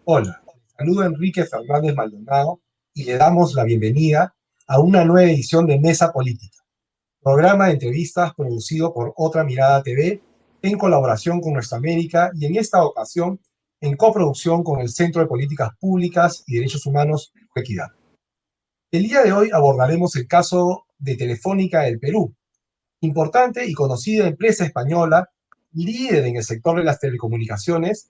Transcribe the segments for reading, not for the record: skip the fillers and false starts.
Hola, saludo a Enrique Fernández Maldonado y le damos la bienvenida a una nueva edición de Mesa Política, programa de entrevistas producido por Otra Mirada TV en colaboración con Nuestra América y en esta ocasión en coproducción con el Centro de Políticas Públicas y Derechos Humanos Equidad. El día de hoy abordaremos el caso de Telefónica del Perú, importante y conocida empresa española, líder en el sector de las telecomunicaciones,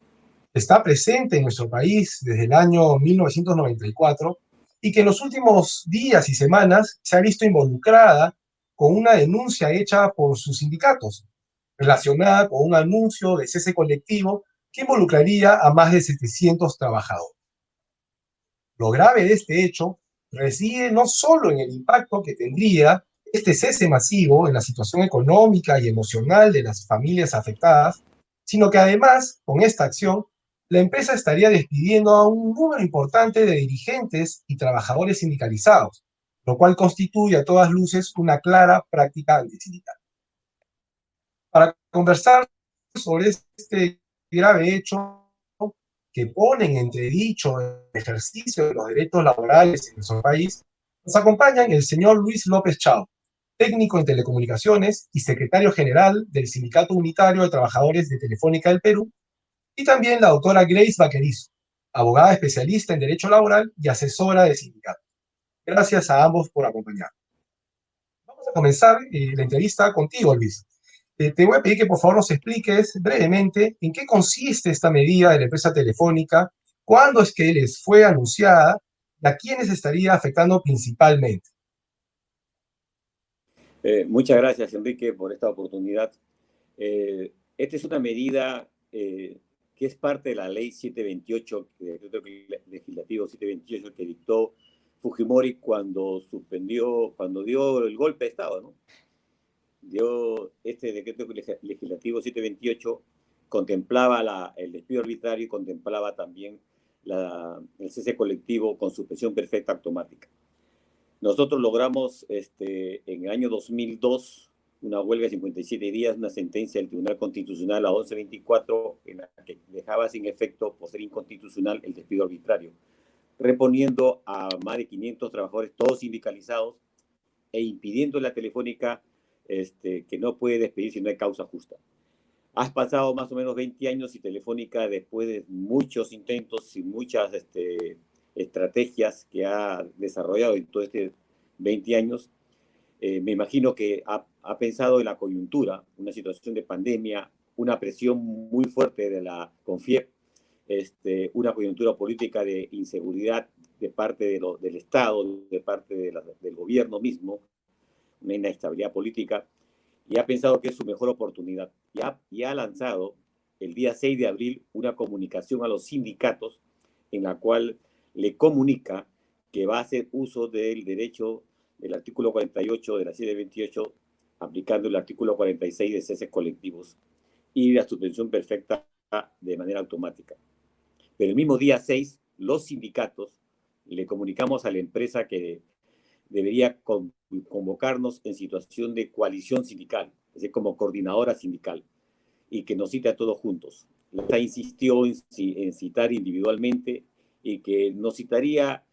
está presente en nuestro país desde el año 1994 y que en los últimos días y semanas se ha visto involucrada con una denuncia hecha por sus sindicatos relacionada con un anuncio de cese colectivo que involucraría a más de 700 trabajadores. Lo grave de este hecho reside no solo en el impacto que tendría este cese masivo en la situación económica y emocional de las familias afectadas, sino que además, con esta acción, la empresa estaría despidiendo a un número importante de dirigentes y trabajadores sindicalizados, lo cual constituye a todas luces una clara práctica antisindical. Para conversar sobre este grave hecho que pone en entredicho el ejercicio de los derechos laborales en nuestro país, nos acompañan el señor Luis López Chao, técnico en telecomunicaciones y secretario general del Sindicato Unitario de Trabajadores de Telefónica del Perú, y también la doctora Grace Vaquerizo, abogada especialista en Derecho Laboral y asesora de sindicato. Gracias a ambos por acompañarnos. Vamos a comenzar la entrevista contigo, Luis. Te voy a pedir que por favor nos expliques brevemente en qué consiste esta medida de la empresa Telefónica, cuándo es que les fue anunciada y a quiénes estaría afectando principalmente. Muchas gracias, Enrique, por esta oportunidad. Esta es una medida que es parte de la ley 728, el decreto legislativo 728 que dictó Fujimori cuando dio el golpe de Estado, ¿no? Este decreto legislativo 728 contemplaba el despido arbitrario y contemplaba también el cese colectivo con suspensión perfecta automática. Nosotros logramos en el año 2002 una huelga de 57 días, una sentencia del Tribunal Constitucional a 1124 en la que dejaba sin efecto, por ser inconstitucional, el despido arbitrario, reponiendo a más de 500 trabajadores, todos sindicalizados, e impidiendo a la Telefónica que no puede despedir si no hay causa justa. Has pasado más o menos 20 años y Telefónica, después de muchos intentos y muchas estrategias que ha desarrollado en todo este 20 años, me imagino que ha pensado en la coyuntura, una situación de pandemia, una presión muy fuerte de la CONFIEP, una coyuntura política de inseguridad de parte del Estado, de parte del gobierno mismo, una inestabilidad política, y ha pensado que es su mejor oportunidad. Y ha lanzado el día 6 de abril una comunicación a los sindicatos en la cual le comunica que va a hacer uso del derecho del artículo 48 de la 728, aplicando el artículo 46 de ceses colectivos y la suspensión perfecta de manera automática. Pero el mismo día 6, los sindicatos le comunicamos a la empresa que debería convocarnos en situación de coalición sindical, es decir, como coordinadora sindical, y que nos cite a todos juntos. La insistió en citar individualmente y que nos citaría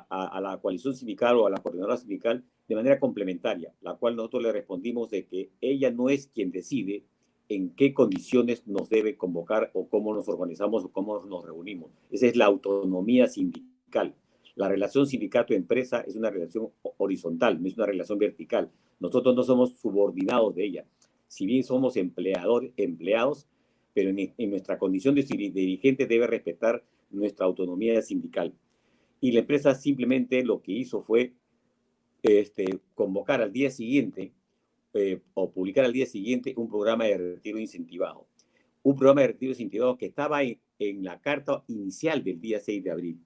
a la coalición sindical o a la coordinadora sindical de manera complementaria, la cual nosotros le respondimos de que ella no es quien decide en qué condiciones nos debe convocar o cómo nos organizamos o cómo nos reunimos. Esa es la autonomía sindical. La relación sindicato-empresa es una relación horizontal, no es una relación vertical. Nosotros no somos subordinados de ella. Si bien somos empleados, pero en nuestra condición de dirigente debe respetar nuestra autonomía sindical. Y la empresa simplemente lo que hizo fue convocar al día siguiente o publicar al día siguiente un programa de retiro incentivado. Un programa de retiro incentivado que estaba en la carta inicial del día 6 de abril.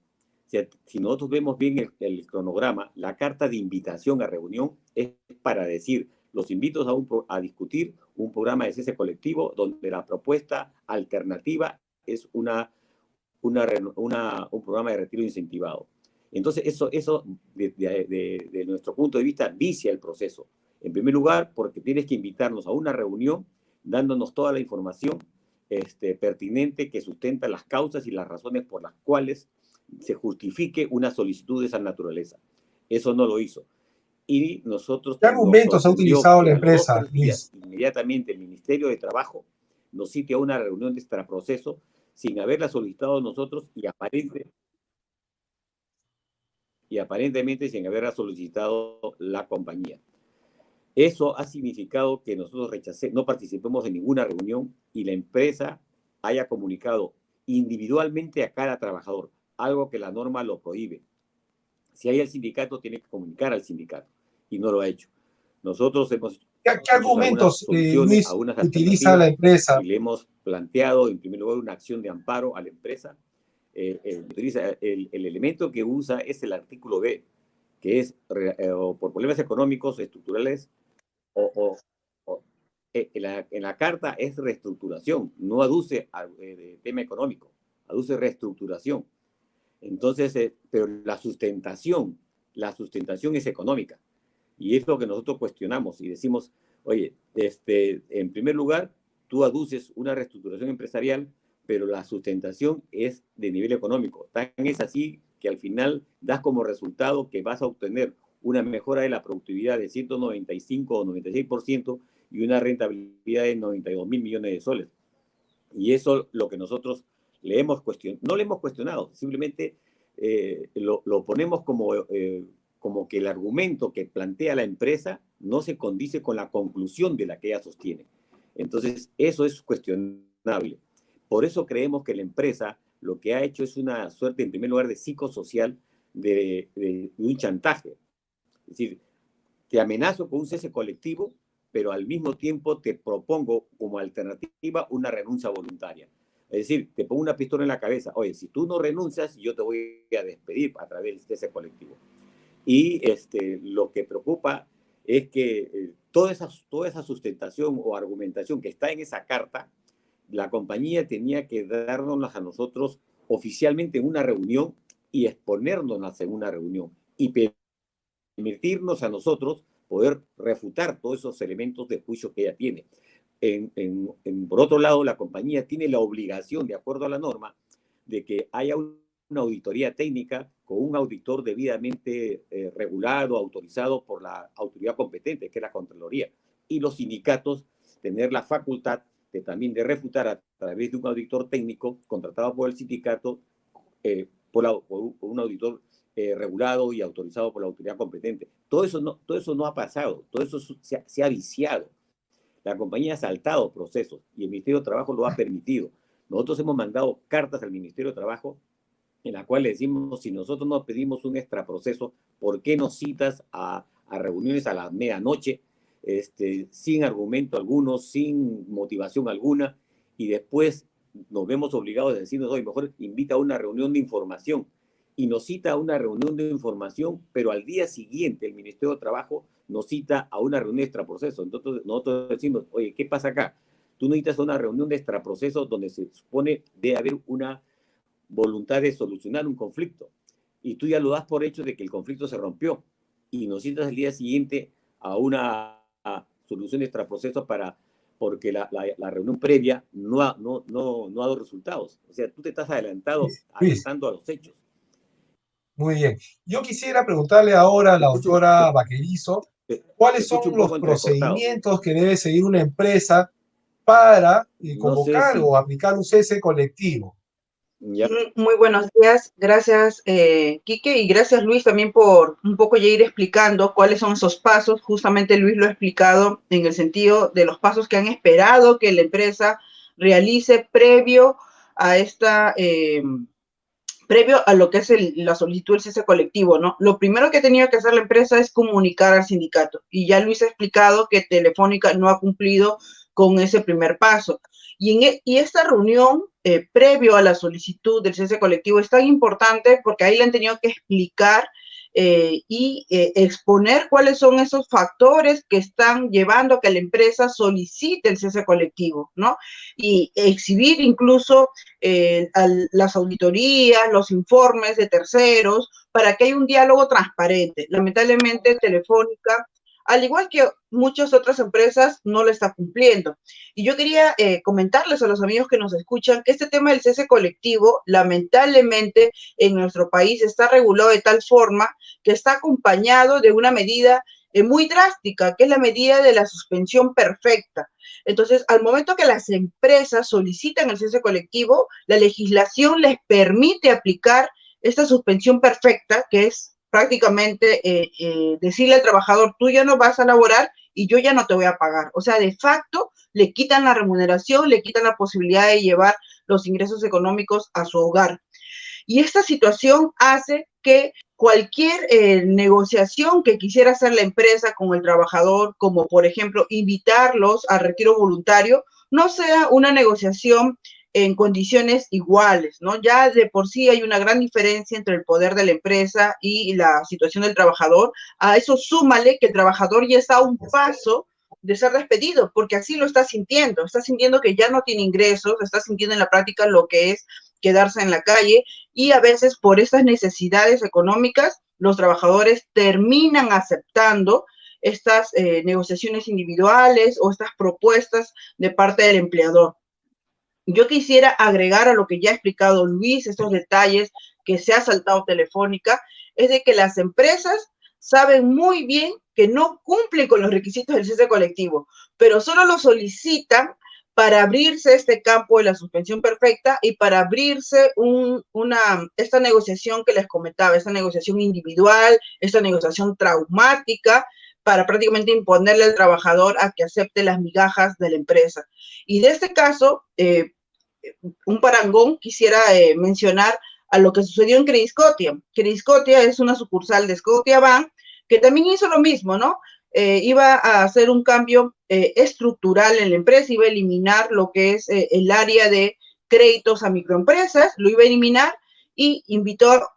O sea, si nosotros vemos bien el cronograma, la carta de invitación a reunión es para decir, los invito a discutir un programa de cese colectivo donde la propuesta alternativa es un programa de retiro incentivado. Entonces, eso de nuestro punto de vista, vicia el proceso. En primer lugar, porque tienes que invitarnos a una reunión dándonos toda la información pertinente que sustenta las causas y las razones por las cuales se justifique una solicitud de esa naturaleza. Eso no lo hizo. Y nosotros ¿Qué nos argumentos ha sorprendió utilizado que la a los 2 o empresa, 3 días, Luis? inmediatamente el Ministerio de Trabajo nos cite a una reunión de extraproceso sin haberla solicitado nosotros y aparentemente sin haberla solicitado la compañía. Eso ha significado que nosotros no participemos en ninguna reunión y la empresa haya comunicado individualmente a cada trabajador, algo que la norma lo prohíbe. Si hay el sindicato, tiene que comunicar al sindicato y no lo ha hecho. Nosotros hemos ¿Qué hecho algunas argumentos, soluciones, Luis, algunas utiliza la alternativas empresa? y le hemos planteado, en primer lugar, una acción de amparo a la empresa. El elemento que usa es el artículo B, que es por problemas económicos, estructurales, o, o en la carta es reestructuración, no aduce tema económico, aduce reestructuración. Entonces, pero la sustentación es económica. Y es lo que nosotros cuestionamos y decimos, oye, en primer lugar, tú aduces una reestructuración empresarial, pero la sustentación es de nivel económico. Tan es así que al final das como resultado que vas a obtener una mejora de la productividad de 195 o 96% y una rentabilidad de 92.000 millones de soles. Y eso lo que nosotros le hemos cuestionado, no le hemos cuestionado, simplemente lo ponemos como que el argumento que plantea la empresa no se condice con la conclusión de la que ella sostiene. Entonces, eso es cuestionable. Por eso creemos que la empresa lo que ha hecho es una suerte, en primer lugar, de psicosocial, de un chantaje. Es decir, te amenazo con un cese colectivo, pero al mismo tiempo te propongo como alternativa una renuncia voluntaria. Es decir, te pongo una pistola en la cabeza. Oye, si tú no renuncias, yo te voy a despedir a través de ese colectivo. Y lo que preocupa es que toda esa sustentación o argumentación que está en esa carta, la compañía tenía que darnos a nosotros oficialmente en una reunión y exponernos en una reunión y permitirnos a nosotros poder refutar todos esos elementos de juicio que ella tiene. Por otro lado, la compañía tiene la obligación, de acuerdo a la norma, de que haya una auditoría técnica con un auditor debidamente regulado, autorizado por la autoridad competente, que es la Contraloría, y los sindicatos tener la facultad también de refutar a través de un auditor técnico contratado por el sindicato, por un auditor regulado y autorizado por la autoridad competente. Todo eso no ha pasado, todo eso se ha viciado. La compañía ha saltado procesos y el Ministerio de Trabajo lo ha permitido. Nosotros hemos mandado cartas al Ministerio de Trabajo en la cual le decimos, si nosotros no pedimos un extraproceso, ¿por qué nos citas a reuniones a la medianoche, sin argumento alguno, sin motivación alguna, y después nos vemos obligados a decirnos, oye, mejor invita a una reunión de información, y nos cita a una reunión de información, pero al día siguiente el Ministerio de Trabajo nos cita a una reunión de extraproceso? Entonces nosotros decimos, oye, ¿qué pasa acá? Tú necesitas una reunión de extraproceso donde se supone debe haber una voluntad de solucionar un conflicto, y tú ya lo das por hecho de que el conflicto se rompió y nos citas el día siguiente a una solución de extraproceso porque la reunión previa no ha dado resultados. O sea, tú te estás Luis, adelantando a los hechos. muy bien. Yo quisiera preguntarle ahora a Te la escucho, doctora Vaquerizo, te ¿cuáles escucho son un los poco entrecortado. procedimientos que debe seguir una empresa para No sé convocar si o aplicar un cese colectivo? ya. Muy buenos días, gracias Quique y gracias Luis también por un poco ya ir explicando cuáles son esos pasos. Justamente Luis lo ha explicado en el sentido de los pasos que han esperado que la empresa realice previo a previo a lo que es la solicitud del cese colectivo, ¿no? Lo primero que ha tenido que hacer la empresa es comunicar al sindicato y ya Luis ha explicado que Telefónica no ha cumplido con ese primer paso. Y esta reunión previo a la solicitud del cese colectivo es tan importante porque ahí le han tenido que explicar exponer cuáles son esos factores que están llevando a que la empresa solicite el cese colectivo, ¿no? Y exhibir incluso las auditorías, los informes de terceros, para que haya un diálogo transparente. Lamentablemente, Telefónica al igual que muchas otras empresas, no lo está cumpliendo. Y yo quería comentarles a los amigos que nos escuchan que este tema del cese colectivo, lamentablemente, en nuestro país está regulado de tal forma que está acompañado de una medida muy drástica, que es la medida de la suspensión perfecta. Entonces, al momento que las empresas solicitan el cese colectivo, la legislación les permite aplicar esta suspensión perfecta, que es prácticamente decirle al trabajador, tú ya no vas a laborar y yo ya no te voy a pagar. O sea, de facto, le quitan la remuneración, le quitan la posibilidad de llevar los ingresos económicos a su hogar. Y esta situación hace que cualquier negociación que quisiera hacer la empresa con el trabajador, como por ejemplo invitarlos al retiro voluntario, no sea una negociación en condiciones iguales, ¿no? Ya de por sí hay una gran diferencia entre el poder de la empresa y la situación del trabajador. A eso súmale que el trabajador ya está a un paso de ser despedido, porque así lo está sintiendo que ya no tiene ingresos, está sintiendo en la práctica lo que es quedarse en la calle, y a veces por estas necesidades económicas los trabajadores terminan aceptando estas negociaciones individuales o estas propuestas de parte del empleador. Yo quisiera agregar a lo que ya ha explicado Luis, estos detalles que se ha saltado Telefónica, es de que las empresas saben muy bien que no cumplen con los requisitos del cese colectivo, pero solo lo solicitan para abrirse este campo de la suspensión perfecta y para abrirse esta negociación que les comentaba, esta negociación individual, esta negociación traumática, para prácticamente imponerle al trabajador a que acepte las migajas de la empresa. Y de este caso, un parangón, quisiera mencionar a lo que sucedió en Crediscotia. Crediscotia es una sucursal de Scotiabank que también hizo lo mismo, ¿no? Iba a hacer un cambio estructural en la empresa, iba a eliminar lo que es el área de créditos a microempresas, lo iba a eliminar y invitó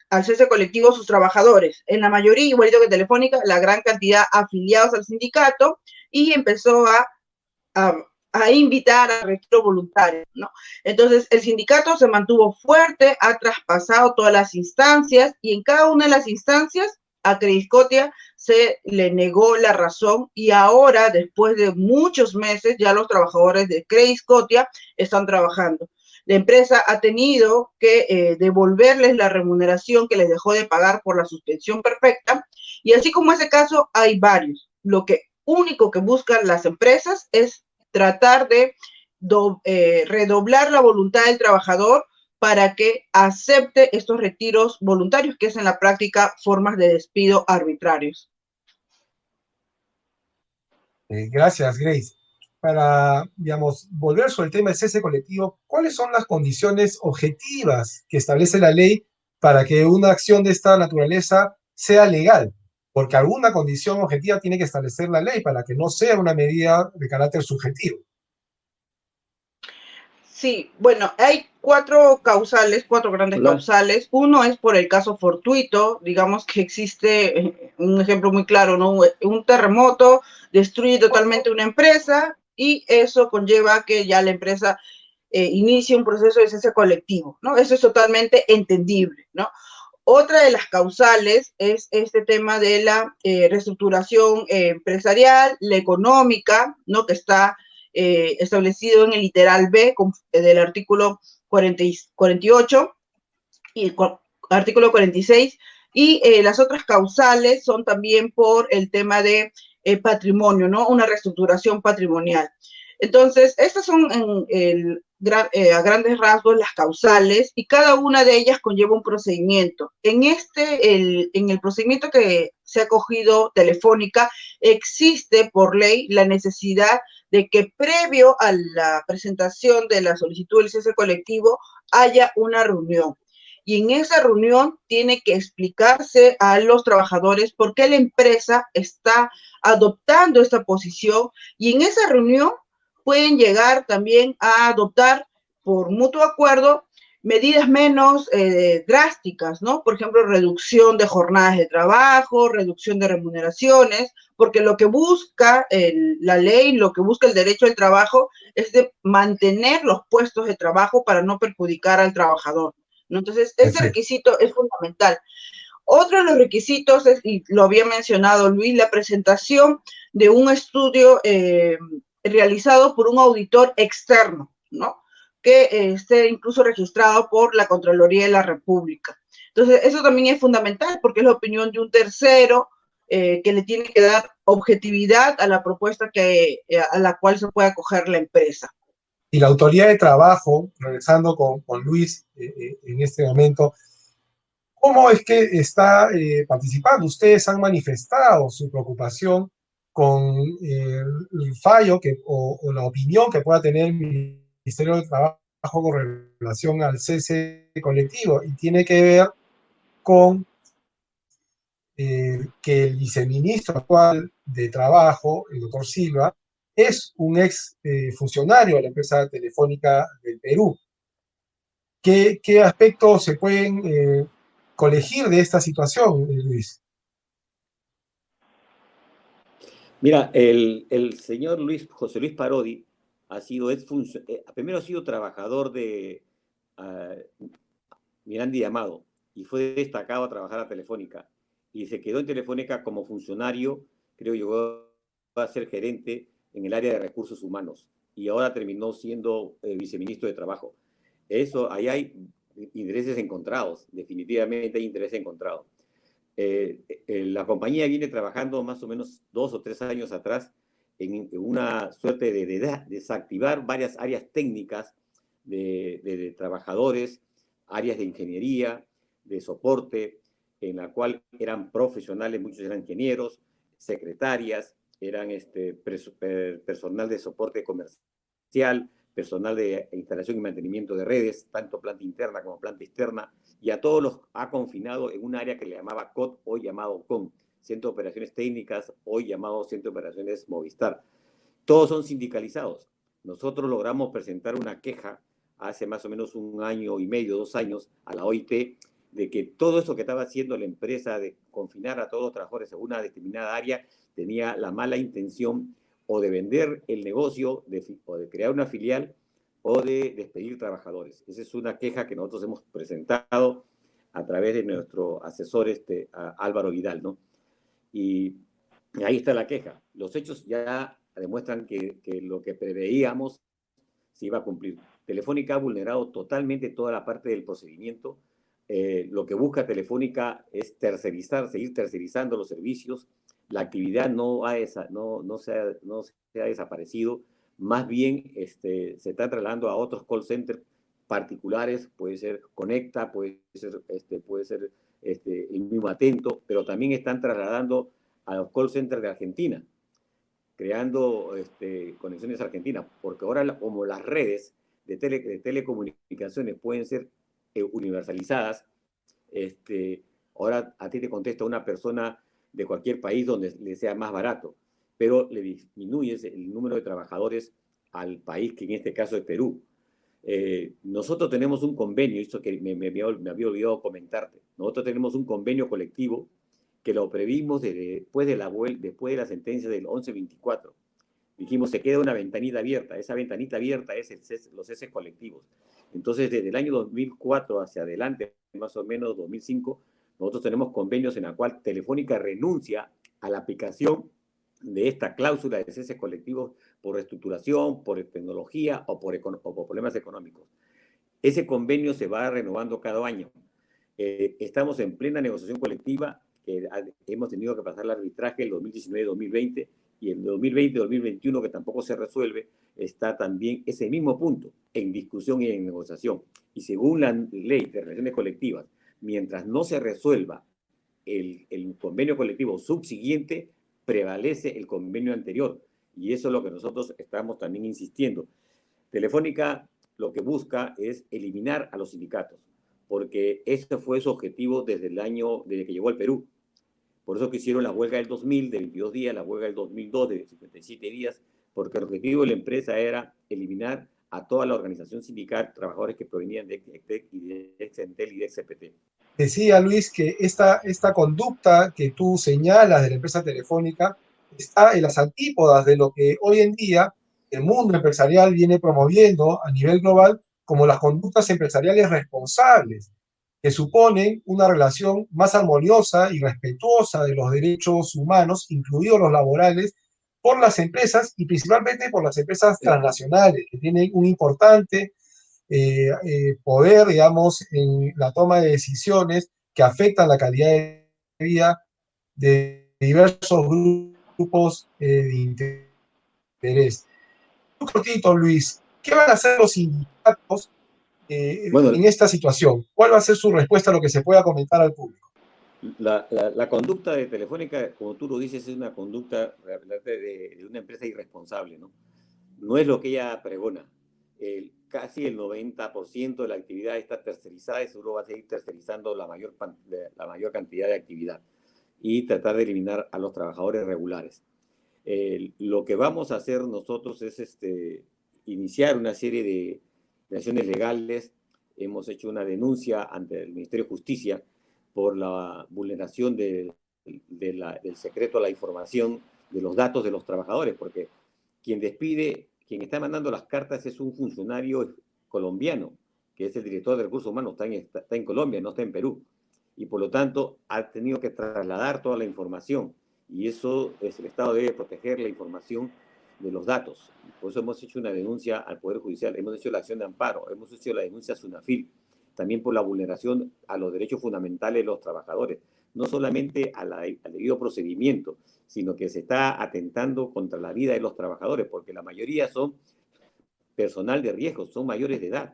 al cese colectivo a sus trabajadores. En la mayoría, igualito que Telefónica, la gran cantidad afiliados al sindicato, y empezó a invitar a retiro voluntario, ¿no? Entonces, el sindicato se mantuvo fuerte, ha traspasado todas las instancias, y en cada una de las instancias a Crediscotia se le negó la razón, y ahora, después de muchos meses, ya los trabajadores de Crediscotia están trabajando. La empresa ha tenido que devolverles la remuneración que les dejó de pagar por la suspensión perfecta, y así como ese caso, hay varios. Lo que único que buscan las empresas es tratar de redoblar la voluntad del trabajador para que acepte estos retiros voluntarios, que es en la práctica formas de despido arbitrarios. Gracias, Grace. Para, digamos, volver sobre el tema del cese colectivo, ¿cuáles son las condiciones objetivas que establece la ley para que una acción de esta naturaleza sea legal? Porque alguna condición objetiva tiene que establecer la ley para que no sea una medida de carácter subjetivo. Sí, bueno, hay cuatro grandes causales. Uno es por el caso fortuito, digamos que existe un ejemplo muy claro, ¿no? Un terremoto destruye totalmente una empresa y eso conlleva que ya la empresa inicie un proceso de cese colectivo, ¿no? Eso es totalmente entendible, ¿no? Otra de las causales es este tema de la reestructuración empresarial, la económica, ¿no? Que está establecido en el literal B del artículo 48 y el artículo 46, y las otras causales son también por el tema de patrimonio, ¿no? Una reestructuración patrimonial. Entonces, estas son a grandes rasgos las causales, y cada una de ellas conlleva un procedimiento. En el procedimiento que se ha cogido Telefónica, existe por ley la necesidad de que previo a la presentación de la solicitud del cese colectivo haya una reunión. Y en esa reunión tiene que explicarse a los trabajadores por qué la empresa está adoptando esta posición, y en esa reunión pueden llegar también a adoptar por mutuo acuerdo medidas menos drásticas, ¿no? Por ejemplo, reducción de jornadas de trabajo, reducción de remuneraciones, porque lo que busca la ley, lo que busca el derecho del trabajo es de mantener los puestos de trabajo para no perjudicar al trabajador, ¿no? Entonces, ese requisito es fundamental. Otro de los requisitos es, y lo había mencionado Luis, la presentación de un estudio realizado por un auditor externo, ¿no? Que esté incluso registrado por la Contraloría de la República. Entonces, eso también es fundamental porque es la opinión de un tercero que le tiene que dar objetividad a la propuesta a la cual se puede acoger la empresa. Y la autoridad de trabajo, regresando con Luis en este momento, ¿cómo es que está participando? Ustedes han manifestado su preocupación con el fallo o la opinión que pueda tener el Ministerio de Trabajo con relación al cese colectivo, y tiene que ver con que el viceministro actual de Trabajo, el doctor Silva, es un ex funcionario de la empresa telefónica del Perú. ¿Qué aspectos se pueden colegir de esta situación, Luis? Mira, el señor José Luis Parodi primero ha sido trabajador de Miranda y Amado y fue destacado a trabajar a Telefónica y se quedó en Telefónica como funcionario, creo que llegó a ser gerente en el área de recursos humanos y ahora terminó siendo viceministro de Trabajo. Ahí hay intereses encontrados, definitivamente hay intereses encontrados. La compañía viene trabajando más o menos 2 o 3 años atrás en una suerte de desactivar varias áreas técnicas de trabajadores, áreas de ingeniería, de soporte, en la cual eran profesionales, muchos eran ingenieros, secretarias, eran personal de soporte comercial, personal de instalación y mantenimiento de redes, tanto planta interna como planta externa, y a todos los ha confinado en un área que le llamaba COT, hoy llamado COM, Centro de Operaciones Técnicas, hoy llamado Centro de Operaciones Movistar. Todos son sindicalizados. Nosotros logramos presentar una queja hace más o menos 1 año y medio, 2 años, a la OIT, de que todo eso que estaba haciendo la empresa de confinar a todos los trabajadores en una determinada área tenía la mala intención o de vender el negocio, o de crear una filial, o de despedir trabajadores. Esa es una queja que nosotros hemos presentado a través de nuestro asesor Álvaro Vidal, ¿no? Y ahí está la queja. Los hechos ya demuestran que lo que preveíamos se iba a cumplir. Telefónica ha vulnerado totalmente toda la parte del procedimiento. Lo que busca Telefónica es seguir tercerizando los servicios. La actividad no se ha desaparecido. Más bien se está trasladando a otros call centers particulares, puede ser Conecta, puede ser el mismo Atento, pero también están trasladando a los call centers de Argentina, creando conexiones argentinas, porque ahora como las redes de telecomunicaciones pueden ser universalizadas, ahora a ti te contesta una persona de cualquier país donde le sea más barato, pero le disminuyes el número de trabajadores al país, que en este caso es Perú. Nosotros tenemos un convenio, esto que me había olvidado comentarte, nosotros tenemos un convenio colectivo que lo previmos después de la sentencia del 1124. Dijimos, se queda una ventanita abierta. Esa ventanita abierta es los ceses colectivos. Entonces, desde el año 2004 hacia adelante, más o menos 2005, nosotros tenemos convenios en la cual Telefónica renuncia a la aplicación de esta cláusula de ceses colectivos por reestructuración, por tecnología o por problemas económicos. Ese convenio se va renovando cada año. Estamos en plena negociación colectiva, que hemos tenido que pasar el arbitraje el 2019-2020 y el 2020-2021, que tampoco se resuelve, está también ese mismo punto en discusión y en negociación. Y según la ley de relaciones colectivas, mientras no se resuelva el convenio colectivo subsiguiente, prevalece el convenio anterior. Y eso es lo que nosotros estamos también insistiendo. Telefónica lo que busca es eliminar a los sindicatos, porque ese fue su objetivo desde que llegó al Perú. Por eso que hicieron la huelga del 2000 de 22 días, la huelga del 2002 de 57 días, porque el objetivo de la empresa era eliminar a toda la organización sindical, trabajadores que provenían de ECTEC y de Exentel y de XPT. Decía Luis que esta conducta que tú señalas de la empresa telefónica está en las antípodas de lo que hoy en día el mundo empresarial viene promoviendo a nivel global como las conductas empresariales responsables. que suponen una relación más armoniosa y respetuosa de los derechos humanos, incluidos los laborales, por las empresas y principalmente por las empresas transnacionales, que tienen un importante poder, digamos, en la toma de decisiones que afectan la calidad de vida de diversos grupos de interés. Un cortito, Luis, ¿qué van a hacer los sindicatos Bueno, en esta situación? ¿Cuál va a ser su respuesta a lo que se pueda comentar al público? la conducta de Telefónica, como tú lo dices, es una conducta de una empresa irresponsable, ¿no? No es lo que ella pregona. Casi el 90% de la actividad está tercerizada y seguro va a seguir tercerizando la mayor cantidad de actividad y tratar de eliminar a los trabajadores regulares. Lo que vamos a hacer nosotros es iniciar una serie de acciones legales. Hemos hecho una denuncia ante el Ministerio de Justicia por la vulneración del secreto a la información de los datos de los trabajadores, porque quien está mandando las cartas es un funcionario colombiano, que es el director de recursos humanos, está en Colombia, no está en Perú, y por lo tanto ha tenido que trasladar toda la información, y eso el Estado debe proteger la información de los datos. Por eso hemos hecho una denuncia al Poder Judicial, hemos hecho la acción de amparo, hemos hecho la denuncia a SUNAFIL, también por la vulneración a los derechos fundamentales de los trabajadores, no solamente al debido procedimiento, sino que se está atentando contra la vida de los trabajadores, porque la mayoría son personal de riesgo, son mayores de edad.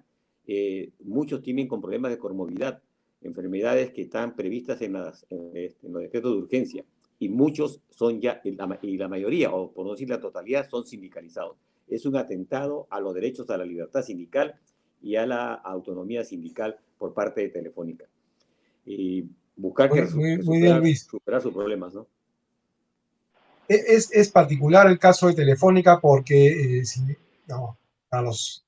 Muchos tienen con problemas de comorbilidad, enfermedades que están previstas en los decretos de urgencia, y muchos son ya, y la mayoría, o por no decir la totalidad, son sindicalizados. Es un atentado a los derechos a la libertad sindical y a la autonomía sindical por parte de Telefónica. Y buscar muy bien, Luis. superar sus problemas, ¿no? Es particular el caso de Telefónica porque, no, para los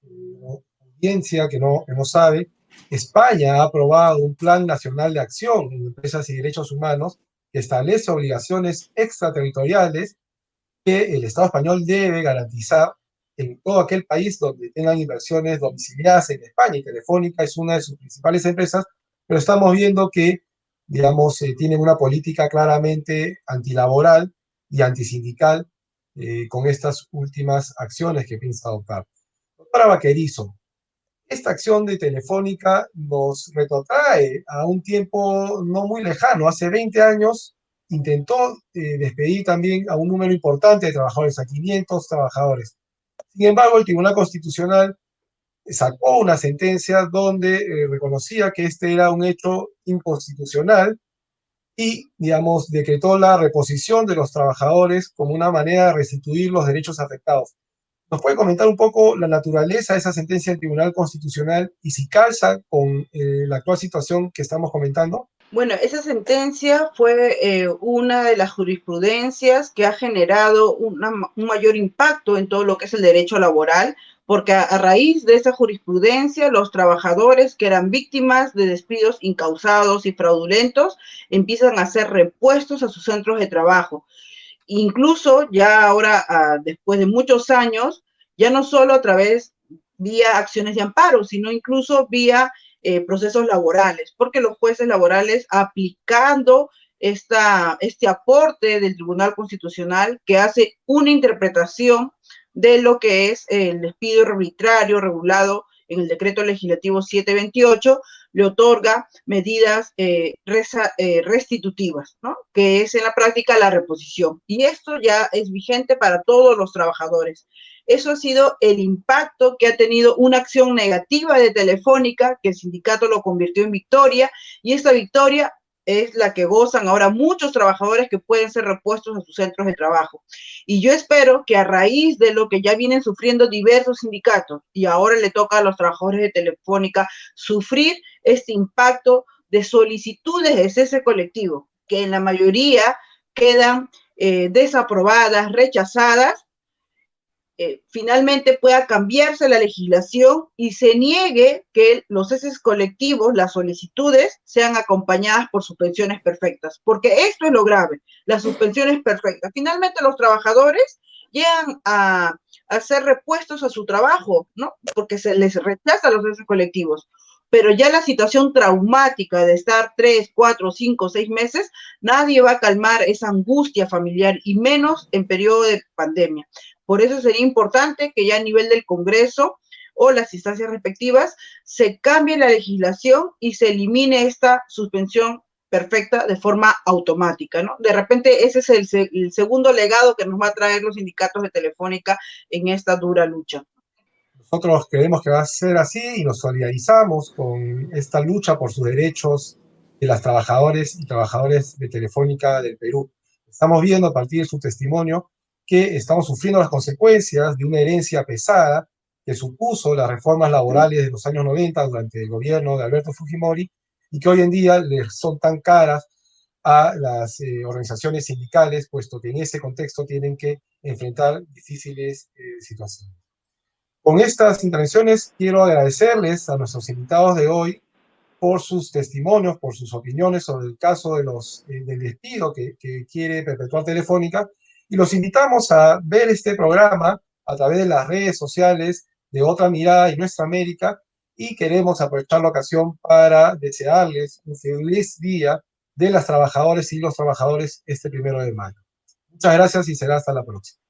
audiencia que no sabe, España ha aprobado un Plan Nacional de Acción en Empresas y Derechos Humanos que establece obligaciones extraterritoriales que el Estado español debe garantizar en todo aquel país donde tengan inversiones domiciliadas en España, y Telefónica es una de sus principales empresas, pero estamos viendo que, digamos, tienen una política claramente antilaboral y antisindical con estas últimas acciones que piensa adoptar. Doctora Vaquerizo, esta acción de Telefónica nos retrotrae a un tiempo no muy lejano. Hace 20 años intentó despedir también a un número importante de trabajadores, a 500 trabajadores. Sin embargo, el Tribunal Constitucional sacó una sentencia donde reconocía que este era un hecho inconstitucional y, digamos, decretó la reposición de los trabajadores como una manera de restituir los derechos afectados. ¿Nos puede comentar un poco la naturaleza de esa sentencia del Tribunal Constitucional y si calza con la actual situación que estamos comentando? Bueno, esa sentencia fue una de las jurisprudencias que ha generado un mayor impacto en todo lo que es el derecho laboral, porque a raíz de esa jurisprudencia, los trabajadores que eran víctimas de despidos incausados y fraudulentos empiezan a ser repuestos a sus centros de trabajo. Incluso ya ahora, después de muchos años, ya no solo a través vía acciones de amparo, sino incluso vía procesos laborales, porque los jueces laborales aplicando este aporte del Tribunal Constitucional que hace una interpretación de lo que es el despido arbitrario regulado en el decreto legislativo 728, le otorga medidas restitutivas, ¿no? Que es en la práctica la reposición. Y esto ya es vigente para todos los trabajadores. Eso ha sido el impacto que ha tenido una acción negativa de Telefónica, que el sindicato lo convirtió en victoria, y esta victoria es la que gozan ahora muchos trabajadores que pueden ser repuestos a sus centros de trabajo. Y yo espero que a raíz de lo que ya vienen sufriendo diversos sindicatos, y ahora le toca a los trabajadores de Telefónica sufrir este impacto de solicitudes de cese colectivo, que en la mayoría quedan desaprobadas, rechazadas, finalmente pueda cambiarse la legislación y se niegue que los ceses colectivos, las solicitudes, sean acompañadas por suspensiones perfectas, porque esto es lo grave, las suspensiones perfectas. Finalmente los trabajadores llegan a ser repuestos a su trabajo, ¿no? Porque se les rechaza los ceses colectivos. pero ya la situación traumática de estar 3, 4, 5, 6 meses, nadie va a calmar esa angustia familiar y menos en periodo de pandemia. Por eso sería importante que ya a nivel del Congreso o las instancias respectivas se cambie la legislación y se elimine esta suspensión perfecta de forma automática, ¿no? De repente ese es el segundo legado que nos va a traer los sindicatos de Telefónica en esta dura lucha. Nosotros creemos que va a ser así y nos solidarizamos con esta lucha por sus derechos de las trabajadoras y trabajadores de Telefónica del Perú. Estamos viendo a partir de su testimonio que estamos sufriendo las consecuencias de una herencia pesada que supuso las reformas laborales de los años 90 durante el gobierno de Alberto Fujimori y que hoy en día les son tan caras a las organizaciones sindicales, puesto que en ese contexto tienen que enfrentar difíciles situaciones. Con estas intervenciones quiero agradecerles a nuestros invitados de hoy por sus testimonios, por sus opiniones sobre el caso del despido que quiere perpetuar Telefónica, y los invitamos a ver este programa a través de las redes sociales de Otra Mirada y Nuestra América, y queremos aprovechar la ocasión para desearles un feliz día de las trabajadoras y los trabajadores este 1 de mayo. Muchas gracias y será hasta la próxima.